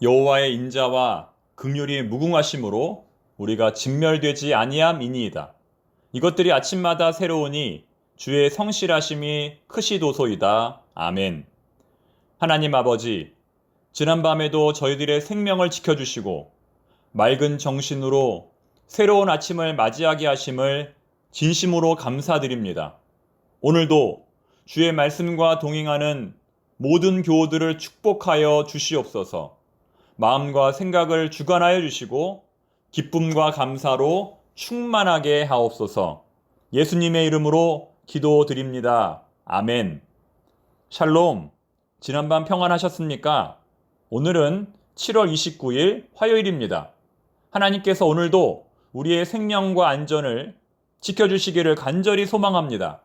여호와의 인자와 긍휼이 무궁하심으로 우리가 진멸되지 아니함이니이다. 이것들이 아침마다 새로우니 주의 성실하심이 크시도소이다. 아멘. 하나님 아버지, 지난밤에도 저희들의 생명을 지켜주시고 맑은 정신으로 새로운 아침을 맞이하게 하심을 진심으로 감사드립니다. 오늘도 주의 말씀과 동행하는 모든 교우들을 축복하여 주시옵소서. 마음과 생각을 주관하여 주시고 기쁨과 감사로 충만하게 하옵소서. 예수님의 이름으로 기도드립니다. 아멘. 샬롬. 지난밤 평안하셨습니까? 오늘은 7월 29일 화요일입니다. 하나님께서 오늘도 우리의 생명과 안전을 지켜주시기를 간절히 소망합니다.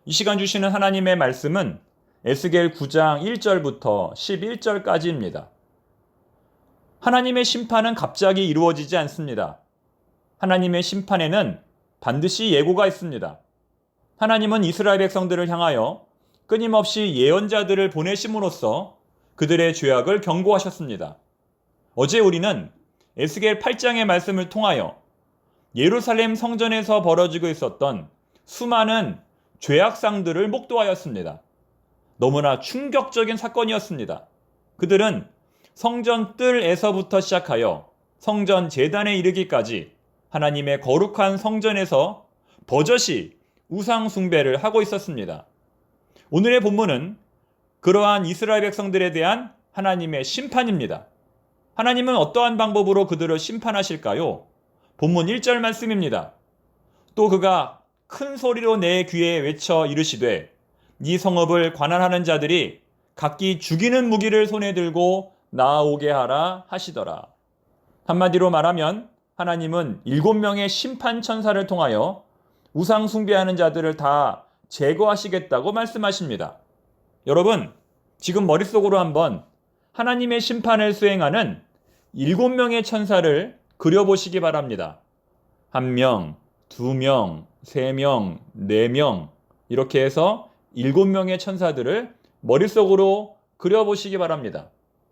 이 시간 주시는 하나님의 말씀은 에스겔 9장 1절부터 11절까지입니다. 하나님의 심판은 갑자기 이루어지지 않습니다. 하나님의 심판에는 반드시 예고가 있습니다. 하나님은 이스라엘 백성들을 향하여 끊임없이 예언자들을 보내심으로써 그들의 죄악을 경고하셨습니다. 어제 우리는 에스겔 8장의 말씀을 통하여 예루살렘 성전에서 벌어지고 있었던 수많은 죄악상들을 목도하였습니다. 너무나 충격적인 사건이었습니다. 그들은 성전 뜰에서부터 시작하여 성전 제단에 이르기까지 하나님의 거룩한 성전에서 버젓이 우상 숭배를 하고 있었습니다. 오늘의 본문은 그러한 이스라엘 백성들에 대한 하나님의 심판입니다. 하나님은 어떠한 방법으로 그들을 심판하실까요? 본문 1절 말씀입니다. 또 그가 큰 소리로 내 귀에 외쳐 이르시되 이 성읍을 관할하는 자들이 각기 죽이는 무기를 손에 들고 나아오게 하라 하시더라. 한마디로 말하면 하나님은 7명의 심판 천사를 통하여 우상 숭배하는 자들을 다 제거하시겠다고 말씀하십니다. 여러분, 지금 머릿속으로 한번 하나님의 심판을 수행하는 7명의 천사를 그려보시기 바랍니다. 1명, 2명, 3명, 4명 이렇게 해서 7명의 천사들을 머릿속으로 그려보시기 바랍니다.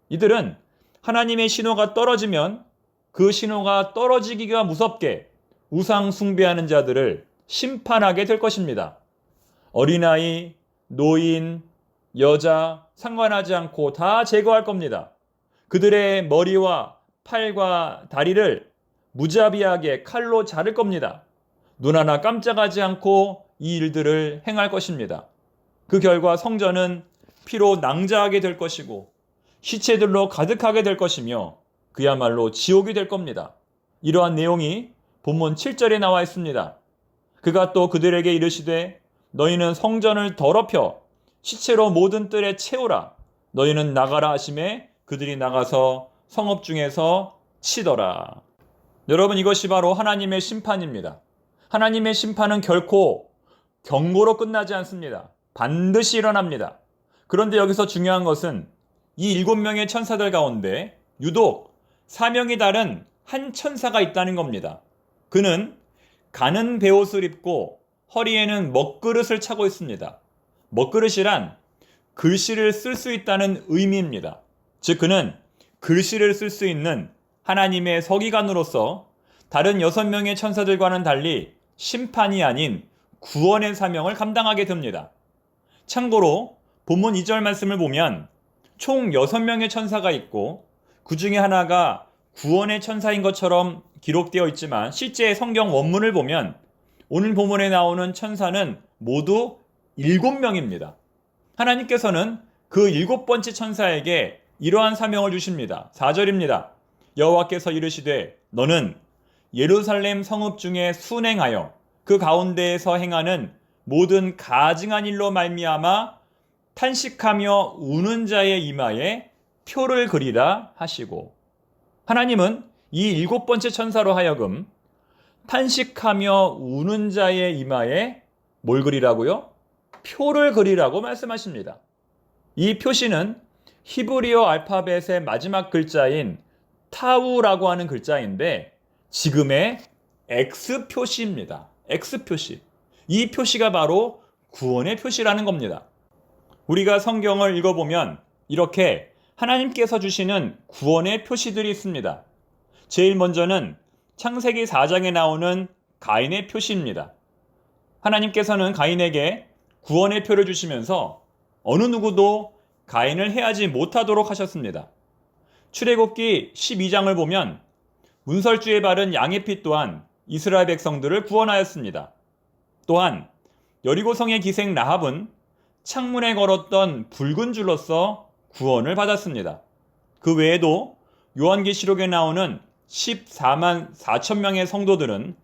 이들은 하나님의 신호가 떨어지면 그 신호가 떨어지기가 무섭게 우상 숭배하는 자들을 심판하게 될 것입니다. 어린아이, 노인, 여자 상관하지 않고 다 제거할 겁니다. 그들의 머리와 팔과 다리를 무자비하게 칼로 자를 겁니다. 눈 하나 깜짝하지 않고 이 일들을 행할 것입니다. 그 결과 성전은 피로 낭자하게 될 것이고 시체들로 가득하게 될 것이며 그야말로 지옥이 될 겁니다. 이러한 내용이 본문 7절에 나와 있습니다. 그가 또 그들에게 이르시되 너희는 성전을 더럽혀 시체로 모든 뜰에 채우라. 너희는 나가라 하심에 그들이 나가서 성읍 중에서 치더라. 여러분, 이것이 바로 하나님의 심판입니다. 하나님의 심판은 결코 경고로 끝나지 않습니다. 반드시 일어납니다. 그런데 여기서 중요한 것은 이 7명의 천사들 가운데 유독 사명이 다른 한 천사가 있다는 겁니다. 그는 가는 베옷을 입고 허리에는 먹그릇을 차고 있습니다. 먹그릇이란 글씨를 쓸 수 있다는 의미입니다. 즉 그는 글씨를 쓸 수 있는 하나님의 서기관으로서 다른 6명의 천사들과는 달리 심판이 아닌 구원의 사명을 감당하게 됩니다. 참고로 본문 2절 말씀을 보면 총 6명의 천사가 있고 그 중에 하나가 구원의 천사인 것처럼 기록되어 있지만 실제 성경 원문을 보면 오늘 본문에 나오는 천사는 모두 7명입니다. 하나님께서는 그 7번째 천사에게 이러한 사명을 주십니다. 4절입니다. 여호와께서 이르시되 너는 예루살렘 성읍 중에 순행하여 그 가운데에서 행하는 모든 가증한 일로 말미암아 탄식하며 우는 자의 이마에 표를 그리라 하시고, 하나님은 이 7번째 천사로 하여금 탄식하며 우는 자의 이마에 뭘 그리라고요? 표를 그리라고 말씀하십니다. 이 표시는 히브리어 알파벳의 마지막 글자인 타우라고 하는 글자인데 지금의 X 표시입니다. X 표시. 이 표시가 바로 구원의 표시라는 겁니다. 우리가 성경을 읽어보면 이렇게 하나님께서 주시는 구원의 표시들이 있습니다. 제일 먼저는 창세기 4장에 나오는 가인의 표시입니다. 하나님께서는 가인에게 구원의 표를 주시면서 어느 누구도 가인을 해하지 못하도록 하셨습니다. 출애굽기 12장을 보면 문설주에 바른 양의 피 또한 이스라엘 백성들을 구원하였습니다. 또한 여리고성의 기생 라합은 창문에 걸었던 붉은 줄로서 구원을 받았습니다. 그 외에도 요한계시록에 나오는 14만 4천 명의 성도들은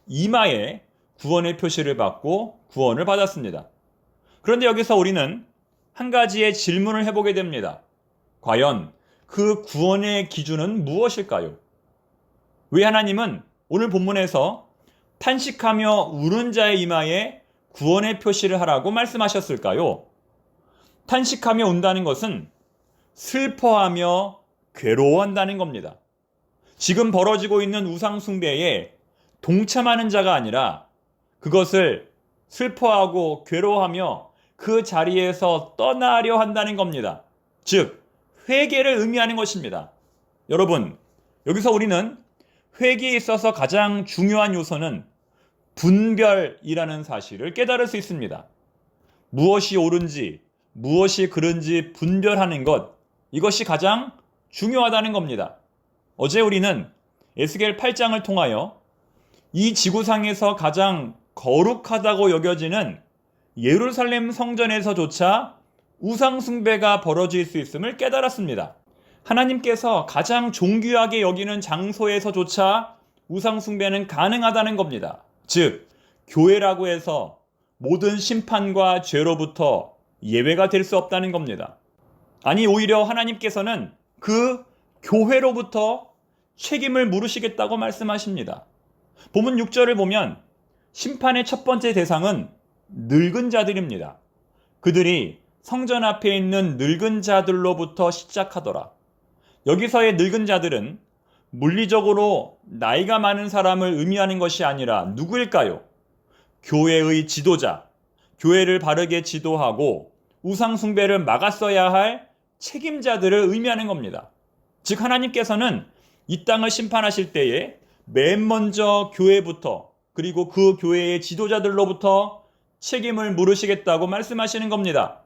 이마에 구원의 표시를 받고 구원을 받았습니다. 그런데 여기서 우리는 한 가지의 질문을 해보게 됩니다. 과연 그 구원의 기준은 무엇일까요? 왜 하나님은 오늘 본문에서 탄식하며 우는 자의 이마에 구원의 표시를 하라고 말씀하셨을까요? 탄식하며 운다는 것은 슬퍼하며 괴로워한다는 겁니다. 지금 벌어지고 있는 우상 숭배에 동참하는 자가 아니라 그것을 슬퍼하고 괴로워하며 그 자리에서 떠나려 한다는 겁니다. 즉, 회개를 의미하는 것입니다. 여러분, 여기서 우리는 회개에 있어서 가장 중요한 요소는 분별이라는 사실을 깨달을 수 있습니다. 무엇이 옳은지, 무엇이 그른지 분별하는 것, 이것이 가장 중요하다는 겁니다. 어제 우리는 에스겔 8장을 통하여 이 지구상에서 가장 거룩하다고 여겨지는 예루살렘 성전에서조차 우상숭배가 벌어질 수 있음을 깨달았습니다. 하나님께서 가장 존귀하게 여기는 장소에서조차 우상숭배는 가능하다는 겁니다. 즉, 교회라고 해서 모든 심판과 죄로부터 예외가 될 수 없다는 겁니다. 아니, 오히려 하나님께서는 그 교회로부터 책임을 물으시겠다고 말씀하십니다. 본문 6절을 보면 심판의 첫 번째 대상은 늙은 자들입니다. 그들이 성전 앞에 있는 늙은 자들로부터 시작하더라. 여기서의 늙은 자들은 물리적으로 나이가 많은 사람을 의미하는 것이 아니라 누구일까요? 교회의 지도자, 교회를 바르게 지도하고 우상숭배를 막았어야 할 책임자들을 의미하는 겁니다. 즉, 하나님께서는 이 땅을 심판하실 때에 맨 먼저 교회부터, 그리고 그 교회의 지도자들로부터 책임을 물으시겠다고 말씀하시는 겁니다.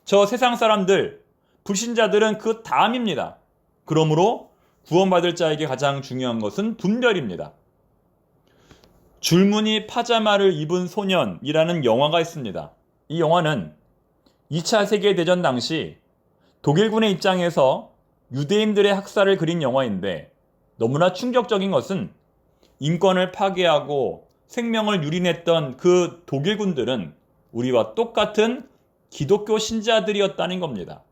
저 세상 사람들, 불신자들은 그 다음입니다. 그러므로 구원받을 자에게 가장 중요한 것은 분별입니다. 줄무늬 파자마를 입은 소년이라는 영화가 있습니다. 이 영화는 2차 세계대전 당시 독일군의 입장에서 유대인들의 학살을 그린 영화인데, 너무나 충격적인 것은 인권을 파괴하고 생명을 유린했던 그 독일군들은 우리와 똑같은 기독교 신자들이었다는 겁니다.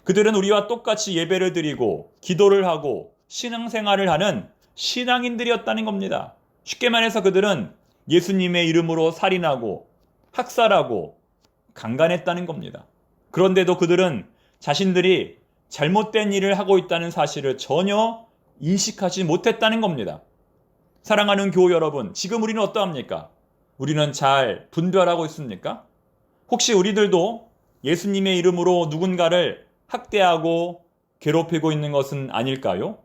그들은 우리와 똑같이 예배를 드리고 기도를 하고 신앙생활을 하는 신앙인들이었다는 겁니다. 쉽게 말해서 그들은 예수님의 이름으로 살인하고 학살하고 강간했다는 겁니다. 그런데도 그들은 자신들이 잘못된 일을 하고 있다는 사실을 전혀 인식하지 못했다는 겁니다. 사랑하는 교우 여러분, 지금 우리는 어떠합니까? 우리는 잘 분별하고 있습니까? 혹시 우리들도 예수님의 이름으로 누군가를 학대하고 괴롭히고 있는 것은 아닐까요?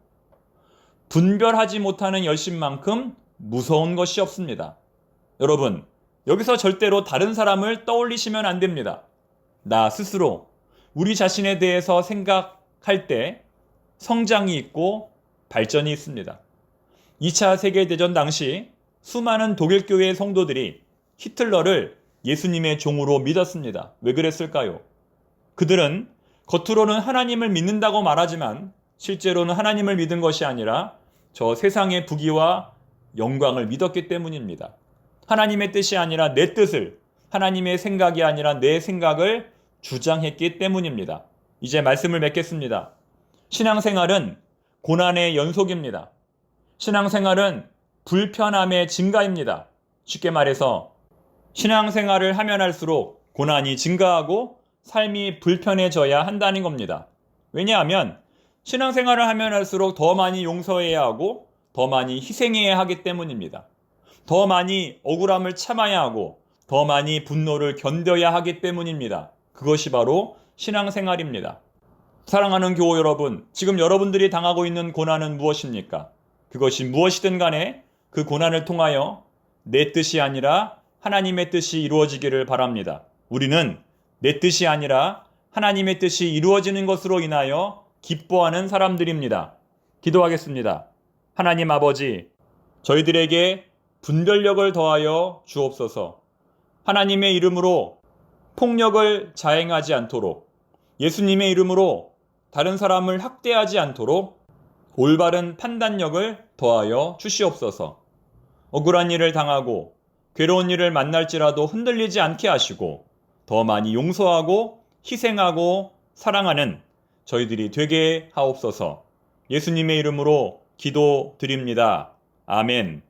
분별하지 못하는 열심만큼 무서운 것이 없습니다. 여러분, 여기서 절대로 다른 사람을 떠올리시면 안 됩니다. 나 스스로 우리 자신에 대해서 생각할 때 성장이 있고 발전이 있습니다. 2차 세계대전 당시 수많은 독일교회의 성도들이 히틀러를 예수님의 종으로 믿었습니다. 왜 그랬을까요? 그들은 겉으로는 하나님을 믿는다고 말하지만 실제로는 하나님을 믿은 것이 아니라 저 세상의 부귀와 영광을 믿었기 때문입니다. 하나님의 뜻이 아니라 내 뜻을, 하나님의 생각이 아니라 내 생각을 주장했기 때문입니다. 이제 말씀을 맺겠습니다. 신앙생활은 고난의 연속입니다. 신앙생활은 불편함의 증가입니다. 쉽게 말해서 신앙생활을 하면 할수록 고난이 증가하고 삶이 불편해져야 한다는 겁니다. 왜냐하면 신앙생활을 하면 할수록 더 많이 용서해야 하고 더 많이 희생해야 하기 때문입니다. 더 많이 억울함을 참아야 하고 더 많이 분노를 견뎌야 하기 때문입니다. 그것이 바로 신앙생활입니다. 사랑하는 교우 여러분, 지금 여러분들이 당하고 있는 고난은 무엇입니까? 그것이 무엇이든 간에 그 고난을 통하여 내 뜻이 아니라 하나님의 뜻이 이루어지기를 바랍니다. 우리는 내 뜻이 아니라 하나님의 뜻이 이루어지는 것으로 인하여 기뻐하는 사람들입니다. 기도하겠습니다. 하나님 아버지, 저희들에게 분별력을 더하여 주옵소서. 하나님의 이름으로 폭력을 자행하지 않도록, 예수님의 이름으로 다른 사람을 학대하지 않도록 올바른 판단력을 더하여 주시옵소서. 억울한 일을 당하고 괴로운 일을 만날지라도 흔들리지 않게 하시고 더 많이 용서하고 희생하고 사랑하는 저희들이 되게 하옵소서. 예수님의 이름으로 기도드립니다. 아멘.